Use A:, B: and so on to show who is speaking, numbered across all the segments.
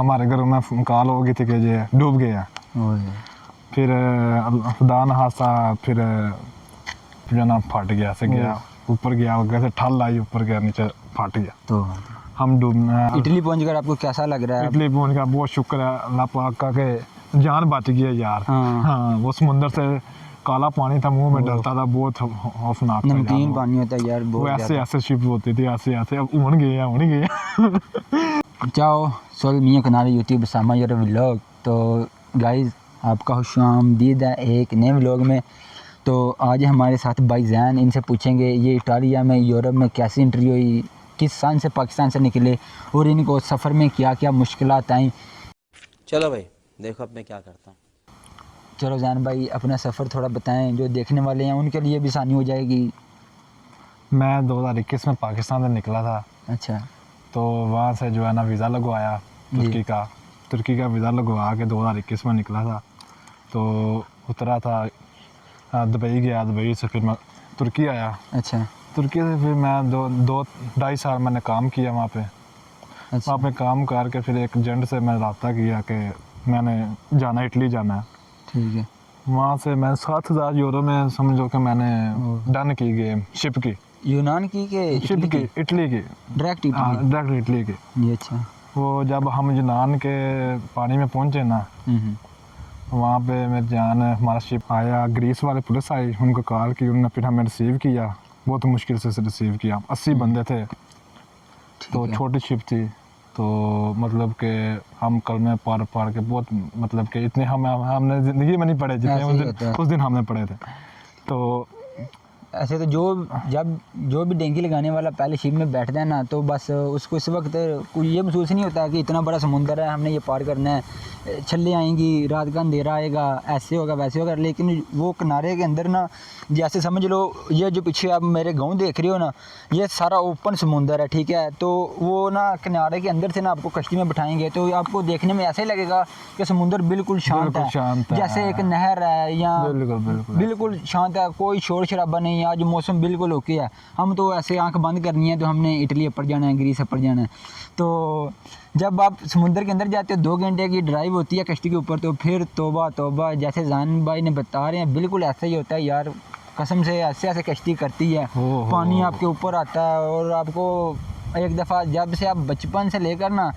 A: हमारे घरों में कॉल हो गई थी कि ये डूब गया। फिर खुदा न खास्ता फिर जो ना फट गया से गया ऊपर गया कैसे ठल आई ऊपर गया नीचे फट गया। तो हम डूबना।
B: इटली पहुंचकर आपको कैसा लग रहा है?
A: इटली पहुंच का बहुत शुक्र है अल्लाह पाक का कि जान बच गई है यार। हाँ वो समुंदर से काला पानी था, मुंह में डलता था, बहुत खौफनाक था।
B: नमकीन पानी होता है यार बहुत।
A: वो ऐसे शिप होती थी ऐसे अब उड़ गए।
B: चाओ सोल मियाँ किनारे यूट्यूब सामा योर व्लॉग। तो गाइस आपका खुशामदीद है एक नए व्लॉग में। तो आज हमारे साथ भाई जैन, इनसे पूछेंगे ये इटालिया में यूरोप में कैसी एंट्री हुई, किस सन से पाकिस्तान से निकले और इनको सफ़र में क्या क्या मुश्किलात आई।
C: चलो भाई देखो अब मैं क्या करता हूँ।
B: चलो जैन भाई अपना सफ़र थोड़ा बताएं, जो देखने वाले हैं उनके लिए भी आसानी हो जाएगी।
A: मैं 2021 में पाकिस्तान से निकला था।
B: अच्छा।
A: तो वहाँ से जो है ना वीज़ा लगवाया तुर्की का वीज़ा लगवा के 2021 में निकला था। तो उतरा था दुबई गया, दुबई से फिर मैं तुर्की आया।
B: अच्छा।
A: तुर्की से फिर मैं दो ढाई साल मैंने काम किया वहाँ पे।
B: अच्छा।
A: वहाँ पे काम करके फिर एक एजेंट से मैंने रब्ता किया कि मैंने जाना इटली जाना है।
B: ठीक है।
A: वहाँ से मैं 7,000 यूरो में समझो कि मैंने डन की गेम शिप की।
B: यूनान की के
A: शिप की इटली की
B: डायरेक्ट
A: इटली की।
B: ये अच्छा।
A: वो जब हम यूनान के पानी में पहुँचे ना, वहाँ पे मेरे जान हमारा शिप आया, ग्रीस वाले पुलिस आई, उनको कॉल की, उन्होंने फिर हमें रिसीव किया, बहुत मुश्किल से रिसीव किया। 80 बंदे थे। तो छोटी शिप थी, तो मतलब कि हम कलमे पढ़ के बहुत मतलब कि इतने हमने ज़िंदगी में नहीं पढ़े जितने उस दिन हमने पढ़े थे। तो
B: ऐसे तो जो भी डेंगी लगाने वाला पहले शिप में बैठता है ना, तो बस उसको इस वक्त कोई ये महसूस नहीं होता कि इतना बड़ा समुंदर है, हमने ये पार करना है, छल्ले आएंगी, रात का अंधेरा आएगा, ऐसे होगा वैसे होगा। लेकिन वो किनारे के अंदर ना, जैसे समझ लो ये जो पीछे आप मेरे गाँव देख रहे हो ना, ये सारा ओपन समुंदर है, ठीक है। तो वो ना किनारे के अंदर से ना आपको कश्ती में बिठाएंगे तो आपको देखने में ऐसा ही लगेगा कि समुंदर बिल्कुल शांत है, जैसे एक नहर है या बिल्कुल शांत है, कोई शोर शराबा नहीं। आज मौसम बिल्कुल ओके है। हम तो ऐसे आंख बंद करनी है तो हमने इटली अपर जाना है, ग्रीस अपर जाना है। तो जब आप समुंदर के अंदर जाते हो 2 घंटे की ड्राइव होती है कश्ती के ऊपर, तो फिर तौबा जैसे जान भाई ने बता रहे हैं बिल्कुल ऐसा ही होता है यार, कसम से ऐसे कश्ती करती है, पानी आपके ऊपर आता है। और आपको एक दफ़ा जब से आप बचपन से लेकर ना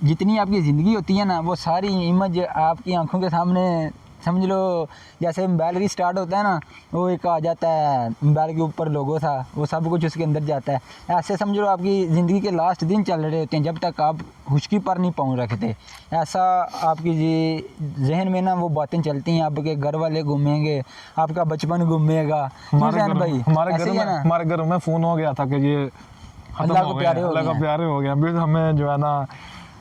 B: जितनी आपकी ज़िंदगी होती है ना, वो सारी इमेज आपकी आंखों के सामने, समझ लो जैसे मोबाइल स्टार्ट होता है ना, वो एक आ जाता है मोबाइल के ऊपर लोगो था, वो सब कुछ उसके अंदर जाता है। ऐसे समझ लो आपकी ज़िंदगी के लास्ट दिन चल रहे होते हैं जब तक आप खुशकी पर नहीं पहुँच रखते। ऐसा आपकी जहन में ना वो बातें चलती हैं, आपके घर वाले घूमेंगे, आपका बचपन घूमेगा।
A: हमारे घरों में फ़ोन हो गया था कि ये
B: अल्लाह को प्यारे
A: हो गया। फिर हमें जो है ना,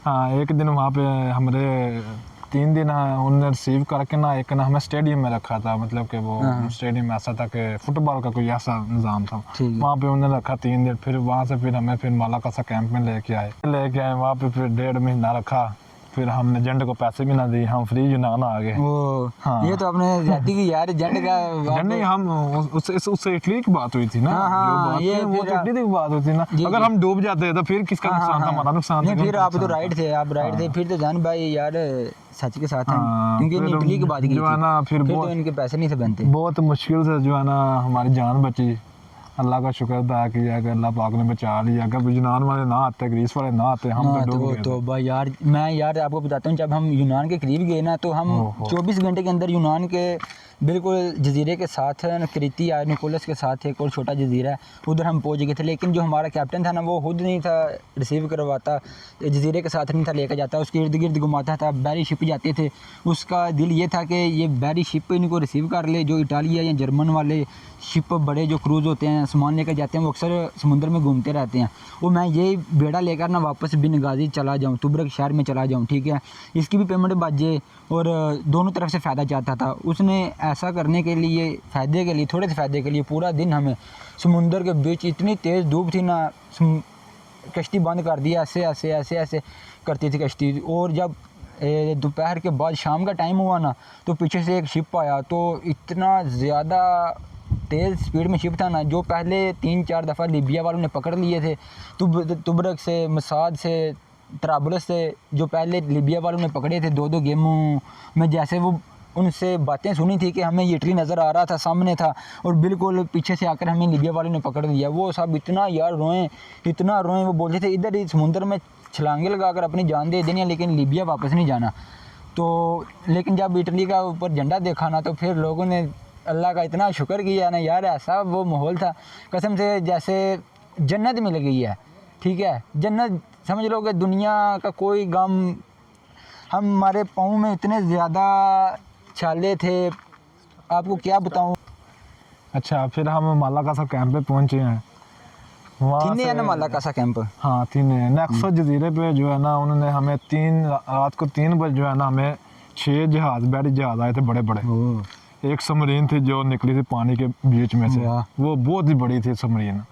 A: हाँ एक दिन वहाँ पे हमारे 3 दिन उन्होंने रिसीव करके ना, एक ना हमें स्टेडियम में रखा था, मतलब कि वो स्टेडियम में ऐसा था कि फुटबॉल का कोई ऐसा निज़ाम था, वहाँ पे उन्होंने रखा 3 दिन। फिर वहाँ से फिर हमें फिर मालाका सा कैंप में लेके आए वहाँ पे फिर 1.5 महीना रखा। फिर हमने एजेंट को पैसे भी ना दिए, हम फ्री यूनान आ गए।
B: हाँ। ये तो आपने जाती की यार एजेंट का
A: नहीं, हम उससे इटली की बात हुई थी ना।
B: ये
A: वो इटली की बात हुई थी ना। अगर हम डूब जाते तो फिर किसका नुकसान था? हमारा नुकसान था।
B: फिर आप तो राइट थे, फिर तो जान भाई यार सच के साथ हैं, क्योंकि इटली की बात की
A: जो है ना, फिर
B: तो इनके पैसे नहीं से बनते।
A: बहुत मुश्किल से जो है ना हमारी जान बची। अल्लाह का शुक्र अदा किया कि अल्लाह पाक ने बचा लिया। अगर यूनान वाले ना आते, ग्रीस वाले ना आते, हम तो डूब गए।
B: तो भाई मैं आपको बताता हूँ, जब हम यूनान के करीब गए ना, तो हम 24 घंटे के अंदर यूनान के बिल्कुल जजीरे के साथ क्रीती या निकोलस के साथ एक और छोटा जजीरा है, उधर हम पहुंच गए थे। लेकिन जो हमारा कैप्टन था ना, वो खुद नहीं था रिसीव करवाता, जजीरे के साथ नहीं था लेकर जाता, उसके इर्द गिर्द घुमाता था। बैरी शिप जाते थे, उसका दिल ये था कि ये बैरी शिप इनको रिसीव कर ले। जो इटालिया या जर्मन वाले शिप बड़े जो क्रूज़ होते हैं, सामान लेकर जाते हैं, वो अक्सर समुंदर में घूमते रहते हैं। वो मैं यही बेड़ा लेकर ना वापस बिनगाजी चला जाऊँ, तुब्रक शहर में चला जाऊँ, ठीक है। इसकी भी पेमेंट बच जाए और दोनों तरफ से फ़ायदा चाहता था। उसने ऐसा करने के लिए, फ़ायदे के लिए, थोड़े से फ़ायदे के लिए पूरा दिन हमें समुंदर के बीच, इतनी तेज़ धूप थी ना, कश्ती बंद कर दी, ऐसे करती थी कश्ती। और जब दोपहर के बाद शाम का टाइम हुआ ना, तो पीछे से एक शिप आया, तो इतना ज़्यादा तेज़ स्पीड में शिप था ना, जो पहले 3-4 दफ़ा लीबिया वालों ने पकड़ लिए थे, तुब्रक से, मसाद से, तराबलस से जो पहले लीबिया वालों ने पकड़े थे 2-2 गेमों में, जैसे वो उनसे बातें सुनी थी कि हमें ये इटली नज़र आ रहा था, सामने था, और बिल्कुल पीछे से आकर हमें लीबिया वालों ने पकड़ लिया। वो सब इतना यार रोए, इतना रोए। वो बोलते थे इधर ही समुंदर में छलांगे लगाकर अपनी जान दे देनी है, लेकिन लीबिया वापस नहीं जाना। तो लेकिन जब इटली का ऊपर झंडा देखा ना, तो फिर लोगों ने अल्लाह का इतना शुक्र किया ना यार। ऐसा वो माहौल था कसम से जैसे जन्नत मिल गई है। ठीक है, जन्नत समझ लो कि दुनिया का कोई गम, हमारे पाँव में इतने ज़्यादा छाले थे, आपको क्या बताऊं।
A: अच्छा, फिर हम मालाकासा कैंप पे पहुंचे हैं। वहाँ
B: थीने
A: से
B: है ना मालाकासा कैंप।
A: हाँ थीने, नेक्सस जजीरे पे जो है ना, उन्होंने हमें रात को 3 बजे जो है ना, हमें 6 जहाज़, बड़ी जहाज़ आए थे बड़े बड़े। एक सबमरीन थी जो निकली थी पानी के बीच में से, वो बहुत ही बड़ी थी सबमरीन।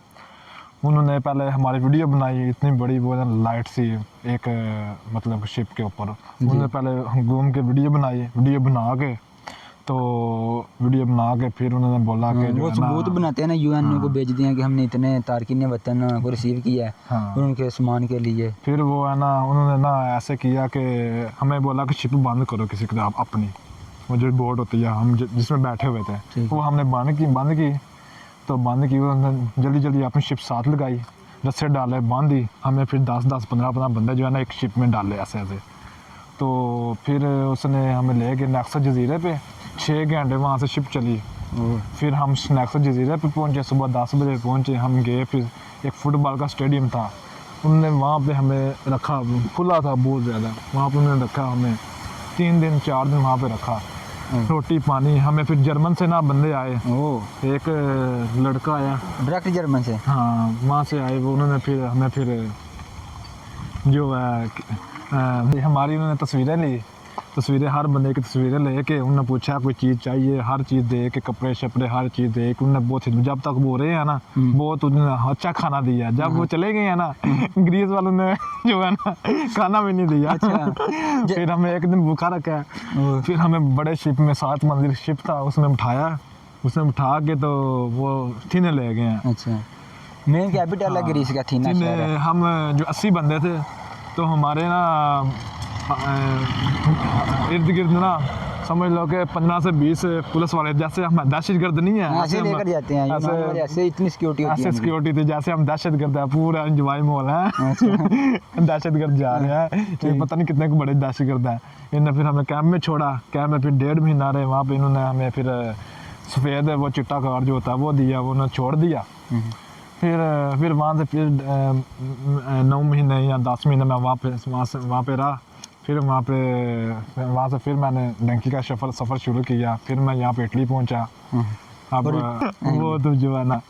A: उन्होंने पहले हमारी वीडियो बनाई, इतनी बड़ी वो लाइट सी एक मतलब शिप के ऊपर। उन्होंने पहले घूम के वीडियो बनाई, वीडियो बना के फिर उन्होंने बोला कि जो
B: वो
A: है ना,
B: सबूत बनाते हैं ना, यूएन को भेज दिया कि हमने इतने तारकिन वतन को रिसीव किया है
A: हाँ।
B: उनके सामान के लिए।
A: फिर वो है ना, उन्होंने ना ऐसे किया कि हमें बोला कि शिप बंद करो किसी की अपनी, वो जो बोट होती है हम जिसमें बैठे हुए थे, वो हमने बंद की। तो बंद की, उन्होंने जल्दी जल्दी अपनी शिप साथ लगाई, रस्से डाले, बांधी। हमें फिर 10-10, 15-15 बंदे जो है ना एक शिप में डाले ऐसे। तो फिर उसने हमें ले गए नेक्सस जजीरे पे। 6 घंटे वहाँ से शिप चली। फिर हम नेक्सस जजीरे पे पहुँचे, सुबह 10 बजे पहुँचे। हम गए, फिर एक फुटबॉल का स्टेडियम था, उन्होंने वहाँ पे हमें रखा, खुला था बहुत ज़्यादा, वहाँ पे उन्होंने रखा हमें 3 दिन 4 दिन वहाँ पे रखा, रोटी पानी। हमें फिर जर्मन से ना बंदे आए, एक लड़का आया
B: डायरेक्ट जर्मन से,
A: हाँ वहाँ से आए वो। उन्होंने फिर हमें फिर जो है हमारी उन्होंने तस्वीरें हर बंदे की तस्वीरें लेके उन्होंने पूछा कोई चीज़ चाहिए, हर चीज़ दे के, कपड़े शपड़े हर चीज़ दे के। उन्होंने बहुत, जब तक वो रहे हैं ना, बहुत उन्होंने अच्छा खाना दिया। जब वो चले गए हैं ना, ग्रीस वालों ने जो है ना खाना भी नहीं दिया। फिर हमें एक दिन भूखा रखा है। फिर हमें बड़े शिप में 7 मंजिल शिप था, उसमें बिठा के तो वो थीने ले गए हैं।
B: अच्छा, मेन कैपिटल है ग्रीस का थीना शहर है।
A: हम जो 80 बंदे थे, तो हमारे ना इर्द गिर्द ना समझ लो कि 15 से 20 पुलिस वाले, जैसे हम दहशतगर्द नहीं है
B: ऐसे लेकर जाते हैं, ऐसे इतनी सिक्योरिटी होती है।
A: ऐसे सिक्योरिटी थी जैसे हम दहशतगर्द है, पूरा इंजॉय माहौल है। दहशतगर्द जा रहे हैं, ये पता नहीं कितने बड़े दहशतगर्द हैं। इन्होंने फिर हमें कैंप में छोड़ा, कैंप में फिर 1.5 महीना रहे वहाँ पे। इन्होंने हमें फिर सफ़ेद वो चिट्टा कार्ड जो होता है वो दिया, वो उन्होंने छोड़ दिया। फिर वहाँ से फिर 9 महीने या 10 महीने में वहाँ पे रहा। फिर वहाँ से फिर मैंने डंकी का सफ़र शुरू किया। फिर मैं यहाँ पे इटली पहुँचा। अब वो तो जो है ना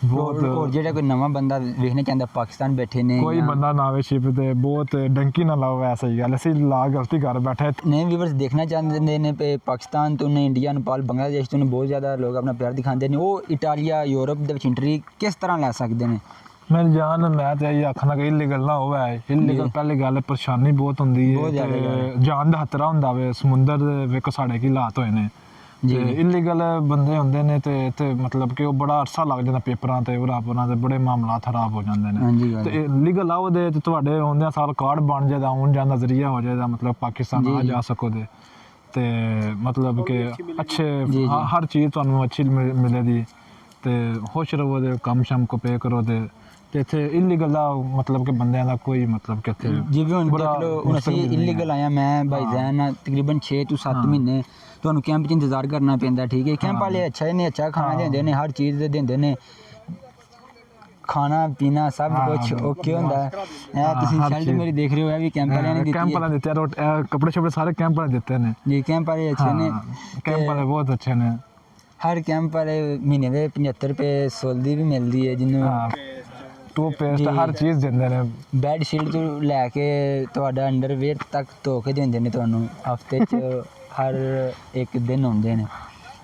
A: बहुत,
B: और जेड़ा कोई नवा बंदा देखने चाहता पाकिस्तान बैठे ने,
A: कोई बंदा ना आवे शिप ते, बहुत डंकी ना लाओ, ऐसा ही गल असी ला गलती कर बैठे।
B: नए व्यूअर्स देखना चाहते ने पे पाकिस्तान तो ने इंडिया, नेपाल, बांग्लादेश तो ने बहुत ज़्यादा लोग अपना प्यार दिखाते हैं। वो इटालिया यूरोप दे विच एंट्री किस तरह लै सकते हैं?
A: मेरी जान, मैं तो यही आखना कि इलीगल ना होवे। इलीगल पहली गल परेशानी बहुत होंदी है, जान दा खतरा होंदा वे। समुंदर वेखो साढ़े की हालात होए ने, इलीगल बंदे होंदे ने ते मतलब कि वो बड़ा अरसा लग जांदा पेपरां ते उरां ते, बड़े मामला खराब हो जांदे ने। ते लीगल आओ दे ते तुहाडे होंदे साल कार्ड बन जाएदा, आउण जाण दा जरिया हो जाएदा, मतलब पाकिस्तान आ जा सको दे। ते मतलब कि अच्छे हर चीज़ तुहानूं अच्छी मिले दी, ते खुश रहो दे, कम शम को पे करो दे। ते इत्थे इलीगल दा मतलब कि बंदियां दा कोई मतलब कि इत्थे
B: जिवें हुण देख लो, हुण असीं इलीगल आया, मैं भाईजान तकरीबन 6 to 7 महीने तुहानूं कैंप च इंतजार करना पैंदा। ठीक है, कैंप वाले अच्छा खाना देंदे ने, हर चीज़ देंदे ने, खाना पीना सब कुछ ओके होंदा है। तुसीं शर्ट मेरी देख रहे हो, भी कैंप वाले ने दित्ती है।
A: कैंप वाले देते हैं, कपड़े शपड़े सारे कैंप वाले देते ने
B: जी। कैंप वाले अच्छे ने,
A: कैंप वाले बहुत अच्छे ने।
B: हर कैंप वाले महीने दे 75 रुपए सोलदी भी मिलदी है, जिन्होंने
A: टूथपेस्ट हर चीज़ देंदे ने।
B: बैड शीट तो लैके तुहाडा अंडरवेयर तक धो के देंदे ने तुहानूं, हफ्ते च हर एक दिन आउंदे ने।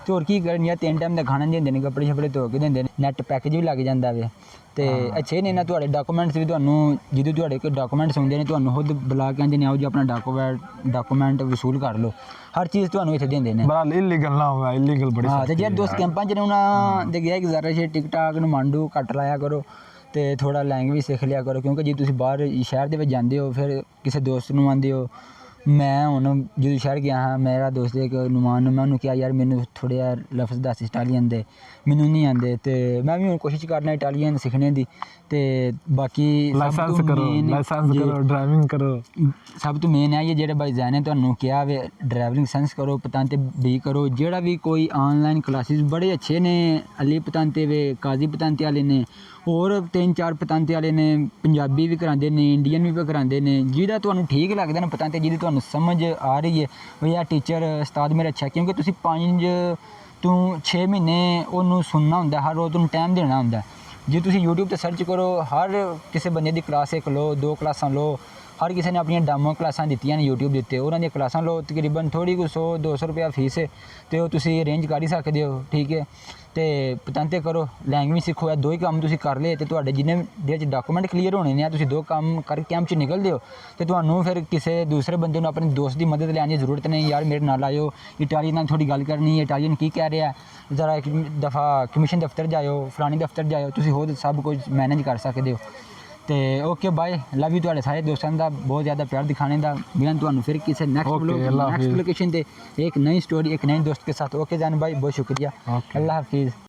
B: ते होर की करन, या 3 टाइम दा खाना देंदे ने, कपड़े शपड़े धो के देंदे ने, नैट पैकेज भी लग जांदा वे। ते अच्छे ने ना, तुहाडे डॉकूमेंट्स भी तुहानूं जिद्दों तुहाडे कोई डॉकूमेंट्स होंदे ने, तुहानूं खुद बुला के आंदे ने, आओ जी अपना डॉकूमेंट वसूल कर लो, हर चीज़ तुहानूं इत्थे देंदे ने।
A: बड़ा इलीगल ना होवे, इलीगल बड़ी।
B: हाँ, ते जे दोस्त कैंपां च ने उन्हां दे गया गुजारिश है टिकटाक नमांडू घट्ट लाया करो, ਤੇ ਥੋੜਾ ਲੈਂਗੁਏਜ ਸਿੱਖ ਲਿਆ ਕਰੋ, ਕਿਉਂਕਿ ਜੇ ਤੁਸੀਂ ਬਾਹਰ ਸ਼ਹਿਰ ਦੇ ਵਿੱਚ ਜਾਂਦੇ ਹੋ ਫਿਰ ਕਿਸੇ ਦੋਸਤ ਨੂੰ ਆਉਂਦੇ ਹੋ। ਮੈਂ ਹੁਣ ਜਦੋਂ ਸ਼ਹਿਰ ਗਿਆ ਹਾਂ, ਮੇਰਾ ਦੋਸਤ ਇੱਕ ਨੁਮਾਨ ਨੂੰ, ਮੈਂ ਉਹਨੂੰ ਕਿਹਾ ਯਾਰ ਮੈਨੂੰ ਥੋੜ੍ਹੇ ਜਿਹਾ ਲਫ਼ਜ਼ ਦੱਸ ਇਟਾਲੀਅਨ ਦੇ, ਮੈਨੂੰ ਨਹੀਂ ਆਉਂਦੇ। ਤੇ ਮੈਂ ਵੀ ਹੁਣ ਕੋਸ਼ਿਸ਼ ਕਰਨਾ ਇਟਾਲੀਅਨ ਸਿੱਖਣੇ ਦੀ। ਤੇ ਬਾਕੀ
A: ਲਾਇਸੈਂਸ ਕਰੋ, ਡਰਾਈਵਿੰਗ ਕਰੋ।
B: ਸਭ ਤੋਂ ਮੇਨ ਹੈ ਇਹ ਜਿਹੜੇ ਭਾਈਜ਼ਾਨ ਨੇ ਤੁਹਾਨੂੰ ਕਿਹਾ ਵੇ ਡਰਾਈਵਿੰਗ ਲਾਇਸੈਂਸ ਕਰੋ, ਪਤੰਤੇ ਵੀ ਕਰੋ। ਜਿਹੜਾ ਵੀ ਕੋਈ ਆਨਲਾਈਨ ਕਲਾਸਿਸ ਬੜੇ ਅੱਛੇ ਨੇ, ਅਲੀ ਪਤੰਤੇ ਵੇ, ਕਾਜ਼ੀ ਪਤੰਤੇ ਵਾਲੇ ਨੇ, ਹੋਰ 3-4 ਪਤੰਤੇ ਵਾਲੇ ਨੇ, ਪੰਜਾਬੀ ਵੀ ਕਰਾਉਂਦੇ ਨੇ, ਇੰਡੀਅਨ ਵੀ ਕਰਾਉਂਦੇ ਨੇ। ਜਿਹਦਾ ਤੁਹਾਨੂੰ ਠੀਕ ਲੱਗਦਾ ਨਾ ਪਤੰਤੇ, ਜਿਹਦੀ ਤੁਹਾਨੂੰ ਸਮਝ ਆ ਰਹੀ ਹੈ ਵੀ ਇਹ ਟੀਚਰ ਉਸਤਾਦ ਮੇਰਾ ਅੱਛਾ, ਕਿਉਂਕਿ ਤੁਸੀਂ 5 ਤੋਂ 6 ਮਹੀਨੇ ਉਹਨੂੰ ਸੁਣਨਾ ਹੁੰਦਾ, ਹਰ ਰੋਜ਼ ਉਹਨੂੰ ਟਾਈਮ ਦੇਣਾ ਹੁੰਦਾ। ਜੇ ਤੁਸੀਂ YouTube ਤੇ ਸਰਚ ਕਰੋ, ਹਰ ਕਿਸੇ ਬੰਦੇ ਦੀ ਕਲਾਸ ਇੱਕ ਲਓ, 2 ਕਲਾਸਾਂ ਲਓ। ਹਰ ਕਿਸੇ ਨੇ ਆਪਣੀਆਂ ਡੈਮੋ ਕਲਾਸਾਂ ਦਿੱਤੀਆਂ ਨੇ YouTube ਦੇ ਉੱਤੇ, ਉਹਨਾਂ ਦੀਆਂ ਕਲਾਸਾਂ ਲਓ। ਤਕਰੀਬਨ ਥੋੜ੍ਹੀ ਕੁ 100-200 ਰੁਪਇਆ ਫੀਸ ਹੈ ਅਤੇ ਉਹ ਤੁਸੀਂ ਅਰੇਂਜ ਕਰ ਹੀ ਸਕਦੇ ਹੋ, ਠੀਕ ਹੈ। ਅਤੇ ਪਤੰਤੇ ਕਰੋ, ਲੈਂਗੁਏਜ ਸਿੱਖੋ। ਇਹ 2 ਹੀ ਕੰਮ ਤੁਸੀਂ ਕਰ ਲਏ ਅਤੇ ਤੁਹਾਡੇ ਜਿੰਨੇ ਦੇ 'ਚ ਡਾਕੂਮੈਂਟ ਕਲੀਅਰ ਹੋਣੇ ਨੇ, ਤੁਸੀਂ 2 ਕੰਮ ਕਰਕੇ ਕੈਂਪ 'ਚ ਨਿਕਲਦੇ ਹੋ ਅਤੇ ਤੁਹਾਨੂੰ ਫਿਰ ਕਿਸੇ ਦੂਸਰੇ ਬੰਦੇ ਨੂੰ, ਆਪਣੇ ਦੋਸਤ ਦੀ ਮਦਦ ਲੈਣ ਦੀ ਜ਼ਰੂਰਤ ਨਹੀਂ। ਯਾਰ ਮੇਰੇ ਨਾਲ ਆਇਓ, ਇਟਾਲੀਅਨ ਨਾਲ ਥੋੜ੍ਹੀ ਗੱਲ ਕਰਨੀ ਹੈ, ਇਟਾਲੀਅਨ ਕੀ ਕਹਿ ਰਿਹਾ, ਜ਼ਰਾ ਇੱਕ ਦਫਾ ਕਮਿਸ਼ਨ ਦਫ਼ਤਰ ਜਾਇਓ, ਫਲਾਣੀ ਦਫ਼ਤਰ ਜਾਇਓ, ਤੁਸੀਂ ਹੋਰ ਸਭ ਕੁਝ ਮੈਨੇਜ ਕਰ ਸਕਦੇ ਹੋ। ਤੇ ਓਕੇ ਬਾਏ, ਲਵ ਯੂ ਤੁਹਾਡੇ ਸਾਰੇ ਦੋਸਤਾਂ ਦਾ ਬਹੁਤ ਜ਼ਿਆਦਾ ਪਿਆਰ ਦਿਖਾने ਦਾ। मिलन ਤੁਹਾਨੂੰ फिर किसी नेक्स्ट व्लॉग, नेक्स्ट लोकेशन पे एक नई स्टोरी, एक नए दोस्त के साथ। ओके जान भाई, बहुत शुक्रिया, अल्लाह हाफिज़।